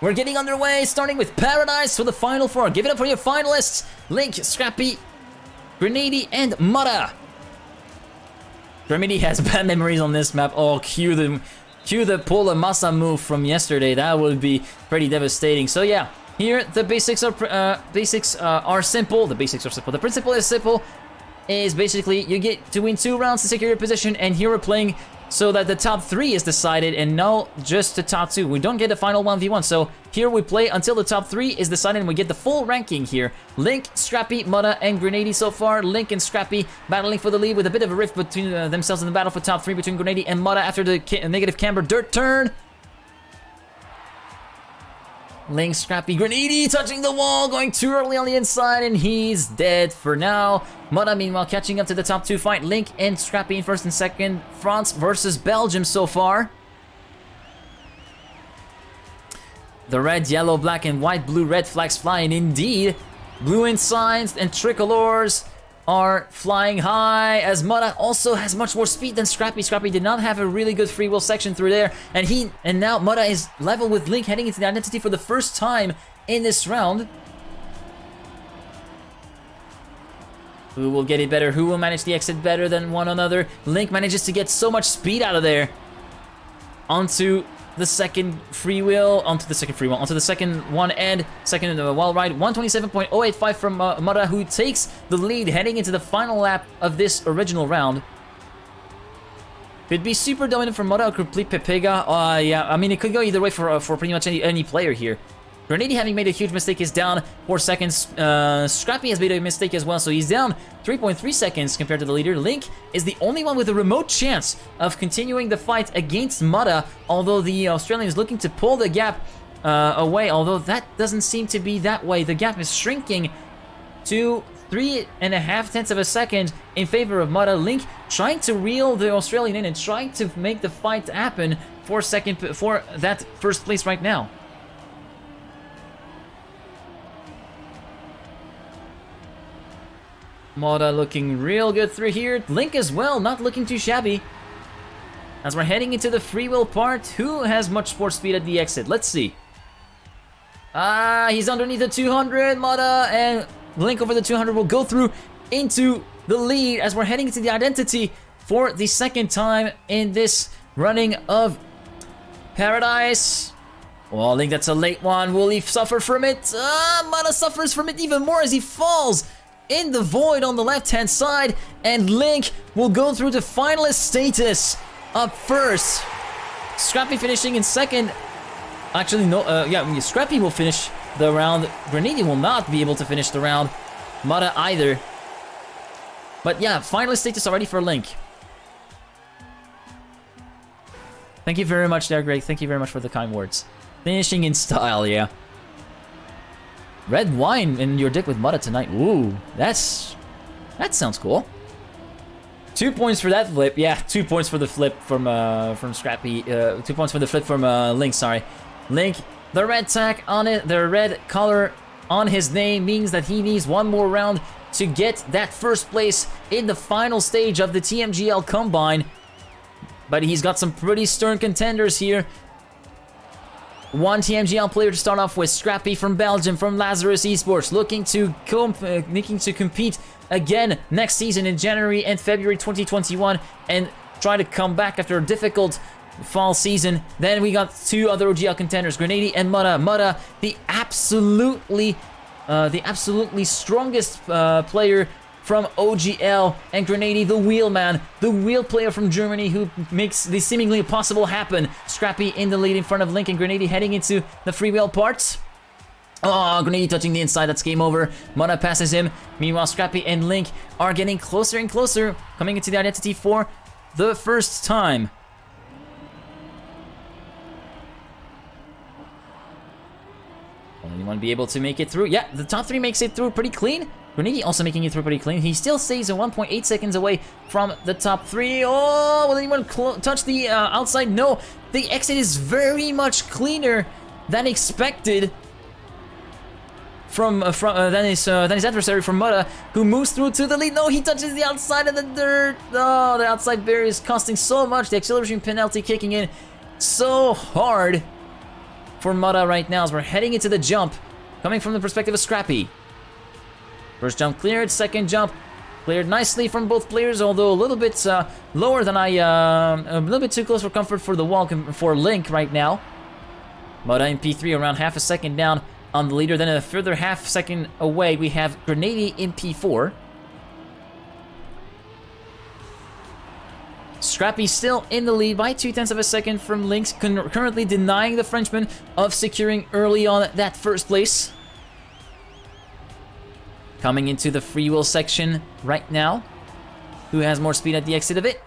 We're getting underway, starting with Paradise for the Final Four. Give it up for your finalists. Link, Scrapie, Granady, and Mudda. Granady has bad memories on this map. Oh, cue the Pola Massa move from yesterday. That would be pretty devastating. So yeah, here the basics are simple. The basics are simple. The principle is simple. Is basically you get to win 2 rounds to secure your position, and here we're playing so that the top 3 is decided and not just the top 2. We don't get a final 1v1, so here we play until the top 3 is decided and we get the full ranking here. Link, Scrapie, Mudda, and Granady so far. Link and Scrapie battling for the lead with a bit of a rift between themselves in the battle for top 3 between Granady and Mudda after the negative camber dirt turn. Link, Scrapie, Granady touching the wall, going too early on the inside, and he's dead for now. Mudda, meanwhile, catching up to the top 2 fight. Link and Scrapie in first and second. France versus Belgium so far. The red, yellow, black, and white, blue, red flags flying indeed. Blue ensigns and tricolors are flying high, as Mudda also has much more speed than Scrapie. Scrapie did not have a really good free will section through there, and now Mudda is level with Link, heading into the identity for the first time in this round. Who will get it better? Who will manage the exit better than one another? Link manages to get so much speed out of there onto the second onto the second one and second wall ride. 127.085 from Mudda, who takes the lead heading into the final lap of this original round. Could be super dominant for Mudda or complete Pepega. Yeah, I mean, it could go either way for pretty much any player here. Granady, having made a huge mistake, is down 4 seconds. Scrapie has made a mistake as well, so he's down 3.3 seconds compared to the leader. Link is the only one with a remote chance of continuing the fight against Mudda, although the Australian is looking to pull the gap away, although that doesn't seem to be that way. The gap is shrinking to 3.5 tenths of a second in favor of Mudda. Link trying to reel the Australian in and trying to make the fight happen for that first place right now. Mudda looking real good through here. Link as well, not looking too shabby. As we're heading into the free will part, who has much more speed at the exit? Let's see. He's underneath the 200. Mudda and Link over the 200 will go through into the lead as we're heading into the identity for the second time in this running of Paradise. Well, Link, that's a late one. Will he suffer from it? Mudda suffers from it even more as he falls in the void on the left-hand side, and Link will go through to finalist status up first. Scrapie finishing in second. Actually, no, Scrapie will finish the round. Granady will not be able to finish the round. Mudda either. But yeah, finalist status already for Link. Thank you very much there, Greg. Thank you very much for the kind words. Finishing in style, yeah. Red wine in your dick with Mudda tonight. Ooh, that sounds cool. 2 points for that flip. Yeah, 2 points for the flip from Scrapie. 2 points for the flip from Link. Sorry, Link. The red tag on it, the red color on his name means that he needs one more round to get that first place in the final stage of the TMGL Combine. But he's got some pretty stern contenders here. One TMGL player to start off with, Scrapie from Belgium, from Lazarus Esports, looking to compete again next season in January and February 2021 and try to come back after a difficult fall season. Then we got 2 other OGL contenders, Granady and Mudda. Mudda, the absolutely strongest player from OGL, and Granady, the wheelman, the wheel player from Germany who makes the seemingly impossible happen. Scrapie in the lead in front of Link, and Granady heading into the free wheel parts. Oh, Granady touching the inside, that's game over. Mudda passes him. Meanwhile, Scrapie and Link are getting closer and closer, coming into the identity for the first time. Will anyone be able to make it through? Yeah, the top 3 makes it through pretty clean. Granady also making it through pretty clean. He still stays 1.8 seconds away from the top 3. Oh, will anyone touch the outside? No, the exit is very much cleaner than expected than his adversary from Mudda, who moves through to the lead. No, he touches the outside of the dirt. Oh, the outside barrier is costing so much. The acceleration penalty kicking in so hard for Mudda right now as we're heading into the jump, coming from the perspective of Scrapie. First jump cleared, second jump cleared nicely from both players, although a little bit lower than a little bit too close for comfort for the wall for Link right now. Mudda in P3 around half a second down on the leader, then a further half second away we have Granady in P4. Scrapie still in the lead by 0.2 of a second from Link, currently denying the Frenchman of securing early on that first place. Coming into the free wheel section right now. Who has more speed at the exit of it?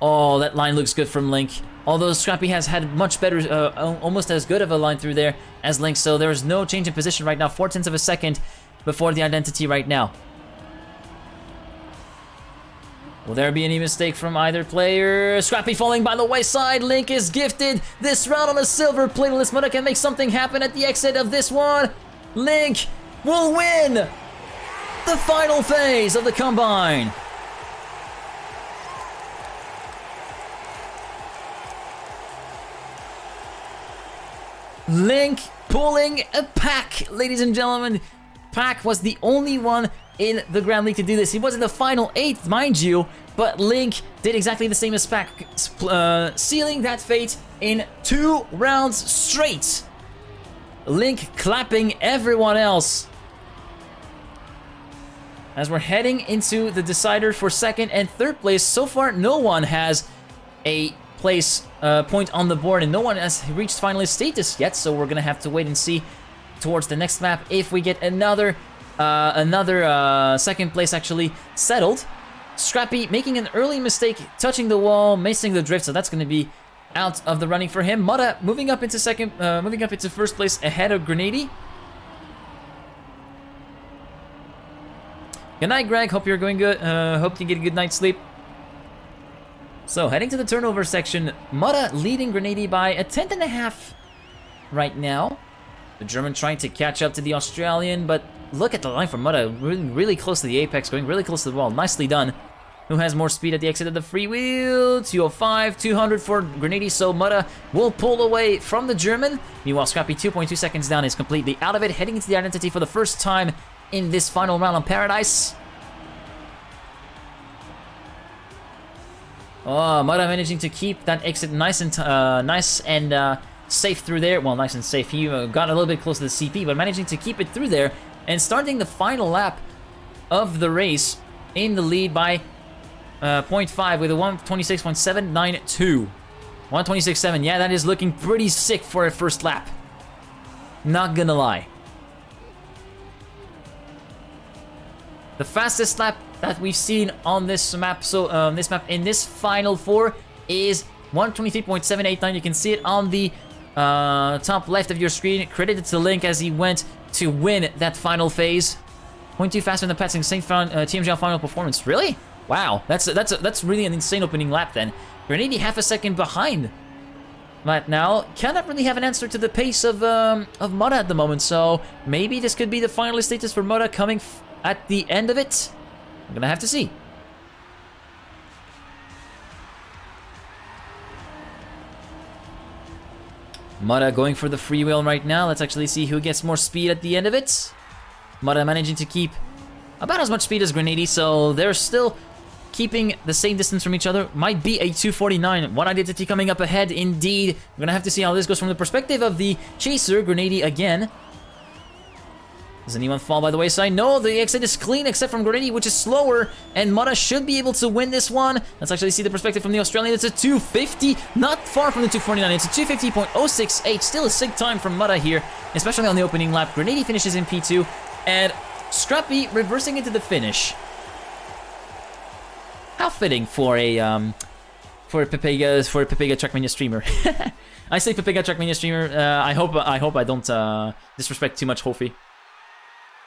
Oh, that line looks good from Link. Although Scrapie has had much better, almost as good of a line through there as Link, so there's no change in position right now. 0.4 of a second before the identity right now. Will there be any mistake from either player? Scrapie falling by the wayside. Link is gifted this round on a silver plate. Unless Mudda can make something happen at the exit of this one. Link will win the final phase of the combine. Link pulling a pack, ladies and gentlemen. Pack was the only one in the Grand League to do this. He was in the final 8, mind you, but Link did exactly the same as Pack, sealing that fate in 2 rounds straight. Link clapping everyone else. As we're heading into the decider for second and third place, so far no one has a place point on the board and no one has reached finalist status yet, so we're gonna have to wait and see towards the next map if we get another second place actually settled. Scrapie making an early mistake, touching the wall, missing the drift, so that's gonna be out of the running for him. Mudda moving up into first place ahead of Granady. Good night, Greg. Hope you're going good. Hope you get a good night's sleep. So, heading to the turnover section, Mudda leading Granady by 1/10.5 right now. The German trying to catch up to the Australian, but look at the line from Mudda, really close to the apex, going really close to the wall. Nicely done. Who has more speed at the exit of the free wheel? 205, 200 for Granady, so Mudda will pull away from the German. Meanwhile, Scrapie 2.2 seconds down is completely out of it, heading into the identity for the first time in this final round on Paradise. Oh, Mudda managing to keep that exit nice and safe through there. Well, nice and safe. He got a little bit close to the CP, but managing to keep it through there and starting the final lap of the race in the lead by 0.5 with a 1:26.792. 1:26.7. Yeah, that is looking pretty sick for a first lap. Not gonna lie. The fastest lap that we've seen on this map, in this final 4 is 1:23.789. You can see it on the top left of your screen. Credited to Link as he went to win that final phase. 0.2 faster than passing St. TMGL final performance. Really? Wow, that's really an insane opening lap then. Granady half a second behind. But now cannot really have an answer to the pace of Mudda at the moment. So maybe this could be the finalist status for Mudda coming at the end of it. I'm gonna have to see. Mudda going for the free wheel right now. Let's actually see who gets more speed at the end of it. Mudda managing to keep about as much speed as Granady, so they're still keeping the same distance from each other. Might be a 2:49. One identity coming up ahead, indeed. We're gonna have to see how this goes from the perspective of the chaser, Granady again. Does anyone fall by the wayside? No, the exit is clean except from Granady, which is slower, and Mudda should be able to win this one. Let's actually see the perspective from the Australian. It's a 250, not far from the 249. It's a 250.068. Still a sick time from Mudda here, especially on the opening lap. Granady finishes in P2, and Scrapie reversing into the finish. How fitting for a Pepega TrackMania streamer. I say Pepega TrackMania streamer. I hope I don't disrespect too much Hofi.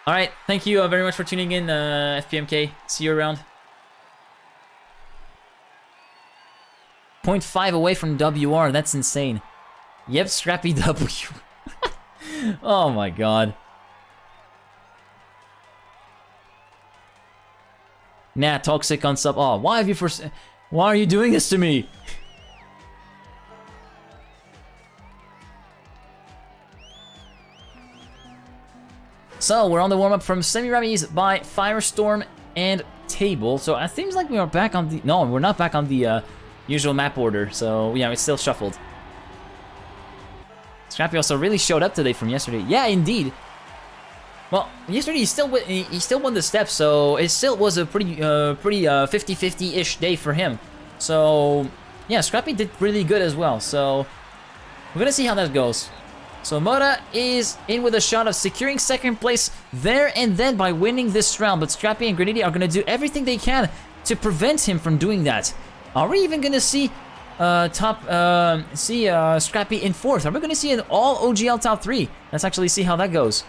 All right, thank you very much for tuning in, FPMK. See you around. 0.5 away from WR. That's insane. Yep, Scrapie W. Oh my god. Nah, toxic on sub. Oh, why are you doing this to me? So we're on the warm-up from Semiramis by Firestorm and Table. So it seems like we are back on the... No, we're not back on the usual map order. So yeah, it's still shuffled. Scrapie also really showed up today from yesterday. Yeah, indeed. Well, yesterday he still won the steps, so it still was a pretty 50-50-ish day for him. So yeah, Scrapie did really good as well. So we're gonna see how that goes. So Mudda is in with a shot of securing second place there and then by winning this round. But Scrapie and Granady are gonna do everything they can to prevent him from doing that. Are we even gonna see Scrapie in fourth? Are we gonna see an all OGL top 3? Let's actually see how that goes.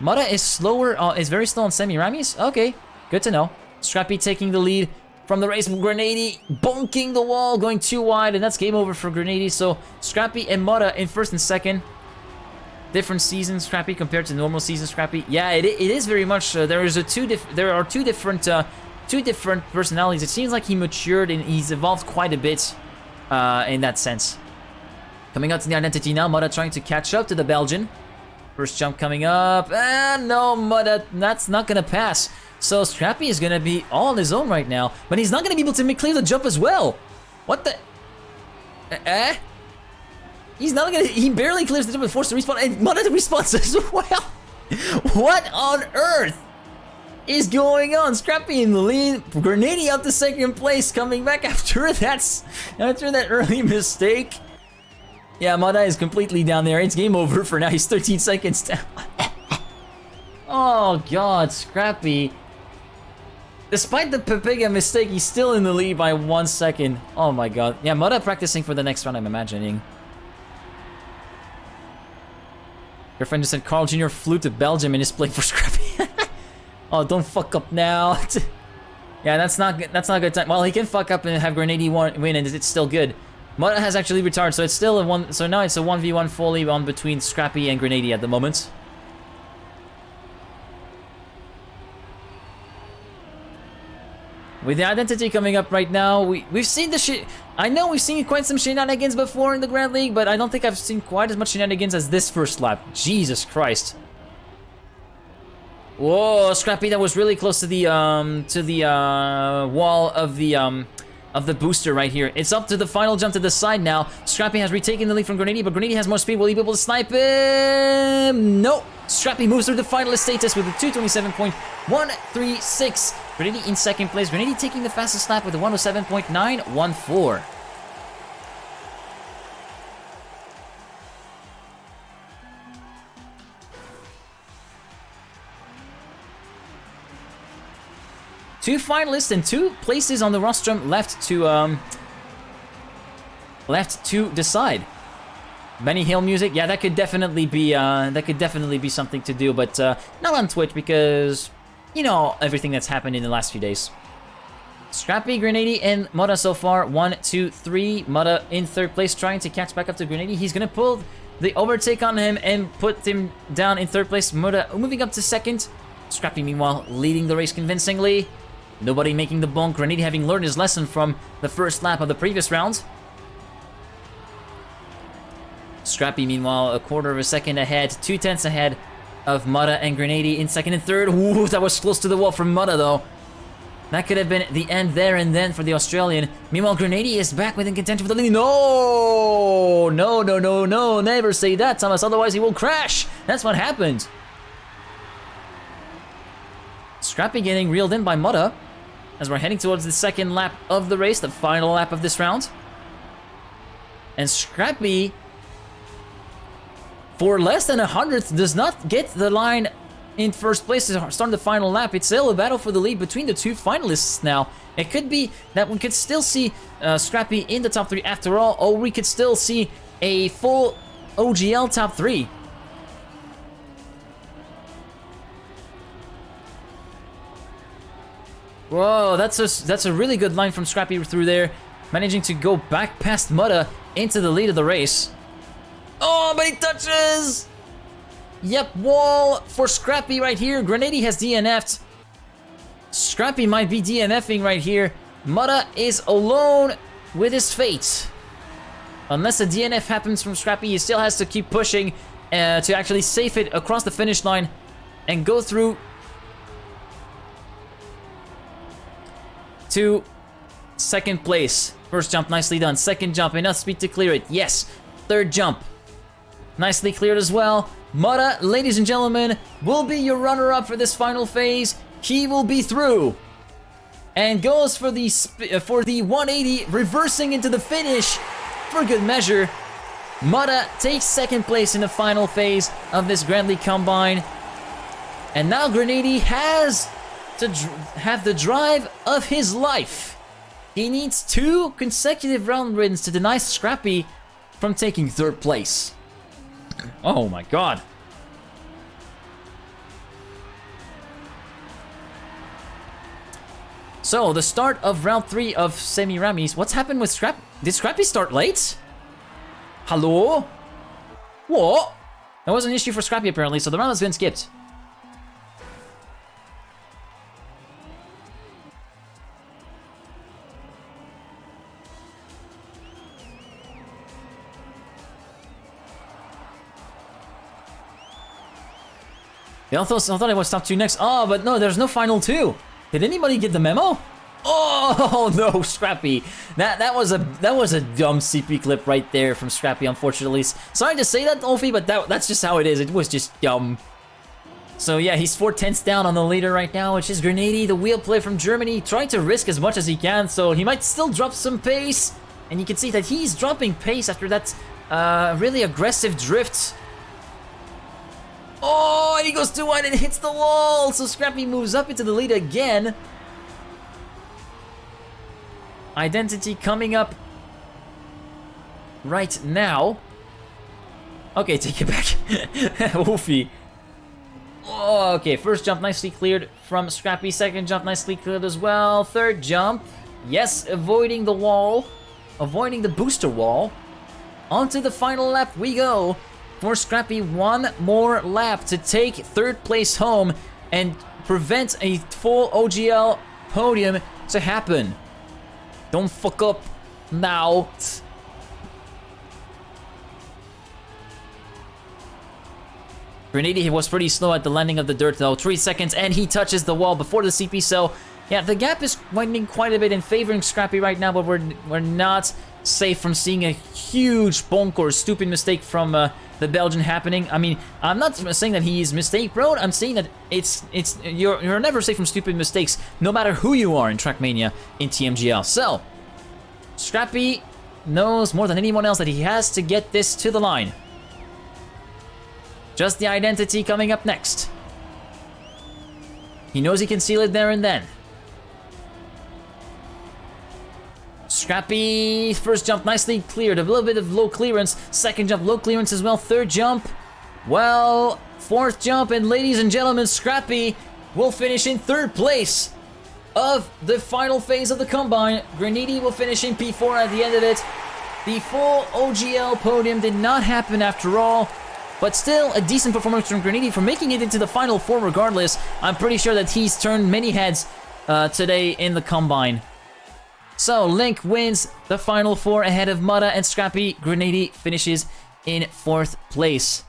Mudda is slower, is very slow on Semiramis. Okay, good to know. Scrapie taking the lead from the race. Granady bonking the wall, going too wide, and that's game over for Granady. So Scrapie and Mudda in first and second. Different season Scrapie compared to normal season Scrapie. Yeah, it is very much. There are two different personalities. It seems like he matured and he's evolved quite a bit in that sense. Coming out to the identity now, Mudda trying to catch up to the Belgian. First jump coming up, and no, Mudda, that's not gonna pass. So Scrapie is gonna be all on his own right now, but he's not gonna be able to clear the jump as well. What the? He's not gonna. He barely clears the jump and forced to respawn, and Mudda respawns as well. What on earth is going on? Scrapie in the lead, Granady up to second place, coming back after that early mistake. Yeah, Mudda is completely down there. It's game over for now. He's 13 seconds down. Oh god, Scrapie. Despite the Pepega mistake, he's still in the lead by 1 second. Oh my god. Yeah, Mudda practicing for the next round, I'm imagining. Your friend just said Carl Jr. flew to Belgium and is playing for Scrapie. Oh, don't fuck up now. Yeah, that's not a good time. Well, he can fuck up and have Granady win, and it's still good. Mudda has actually retired, so it's still a one. So now it's a 1v1 fully on between Scrapie and Granady at the moment. With the identity coming up right now, we've seen the shit. I know we've seen quite some shenanigans before in the Grand League, but I don't think I've seen quite as much shenanigans as this first lap. Jesus Christ! Whoa, Scrapie, that was really close to the wall of the booster right here. It's up to the final jump to the side now. Scrapie has retaken the lead from Granady, but Granady has more speed. Will he be able to snipe him? No. Scrapie moves through the finalist status with a 227.136. Granady in second place. Granady taking the fastest lap with a 107.914. Two finalists and 2 places on the rostrum left to decide. Benny Hill music, yeah, that could definitely be something to do, but not on Twitch because you know everything that's happened in the last few days. Scrapie, Granady, and Mudda so far 1, 2, 3. Mudda in third place, trying to catch back up to Granady. He's gonna pull the overtake on him and put him down in third place. Mudda moving up to second. Scrapie meanwhile leading the race convincingly. Nobody making the bonk. Granady having learned his lesson from the first lap of the previous round. Scrapie, meanwhile, a quarter of a second ahead, 2/10 ahead of Mudda and Granady in second and third. Ooh, that was close to the wall from Mudda, though. That could have been the end there and then for the Australian. Meanwhile, Granady is back within contention for the lead. No! No, no, no, no. Never say that, Thomas. Otherwise, he will crash. That's what happened. Scrapie getting reeled in by Mudda as we're heading towards the second lap of the race, the final lap of this round. And Scrapie, for less than 100th, does not get the line in first place to start the final lap. It's still a battle for the lead between the 2 finalists now. It could be that we could still see Scrapie in the top 3 after all, or we could still see a full OGL top 3. Whoa, that's a really good line from Scrapie through there, managing to go back past Mudda into the lead of the race. Oh, but he touches! Yep, wall for Scrapie right here. Granady has DNF'd. Scrapie might be DNFing right here. Mudda is alone with his fate. Unless a DNF happens from Scrapie, he still has to keep pushing to actually safe it across the finish line and go through to second place. First jump, nicely done. Second jump, enough speed to clear it. Yes. Third jump, nicely cleared as well. Mudda, ladies and gentlemen, will be your runner-up for this final phase. He will be through and goes for the 180, reversing into the finish for good measure. Mudda takes second place in the final phase of this Granady Combine. And now Granady has to have the drive of his life. He needs 2 consecutive round wins to deny Scrapie from taking third place. Oh my god. So, the start of round 3 of Semi-Ramis. What's happened with Scrapie? Did Scrapie start late? Hello? What? That was an issue for Scrapie apparently, so the round has been skipped. Yeah, I thought I was top 2 next. Oh, but no, there's no final 2. Did anybody get the memo? Oh no, Scrapie. That was a dumb CP clip right there from Scrapie, unfortunately. Sorry to say that, Olfie, but that's just how it is. It was just dumb. So yeah, he's 4/10 down on the leader right now, which is Granady, the wheel play from Germany, trying to risk as much as he can, so he might still drop some pace. And you can see that he's dropping pace after that really aggressive drift. Oh, and he goes too wide and hits the wall. So Scrapie moves up into the lead again. Identity coming up right now. Okay, take it back. Wolfie. Oh, okay, first jump nicely cleared from Scrapie. Second jump nicely cleared as well. Third jump. Yes, avoiding the wall. Avoiding the booster wall. Onto the final lap we go. For Scrapie, 1 more lap to take third place home and prevent a full OGL podium to happen. Don't fuck up now. Granady was pretty slow at the landing of the dirt though, 3 seconds, and he touches the wall before the CP, so yeah, the gap is widening quite a bit in favoring Scrapie right now, but we're not safe from seeing a huge bonk or stupid mistake from the Belgian happening. I mean, I'm not saying that he is mistake prone. I'm saying that you're never safe from stupid mistakes, no matter who you are in TrackMania in TMGL. So, Scrapie knows more than anyone else that he has to get this to the line. Just the identity coming up next. He knows he can seal it there and then. Scrapie, first jump nicely cleared, a little bit of low clearance, second jump low clearance as well, third jump, well, fourth jump, and ladies and gentlemen, Scrapie will finish in third place of the final phase of the Combine. Granady will finish in P4 at the end of it. The full OGL podium did not happen after all, but still a decent performance from Granady for making it into the final 4 regardless. I'm pretty sure that he's turned many heads today in the Combine. So, Link wins the final 4 ahead of Mudda and Scrapie. Granady finishes in 4th place.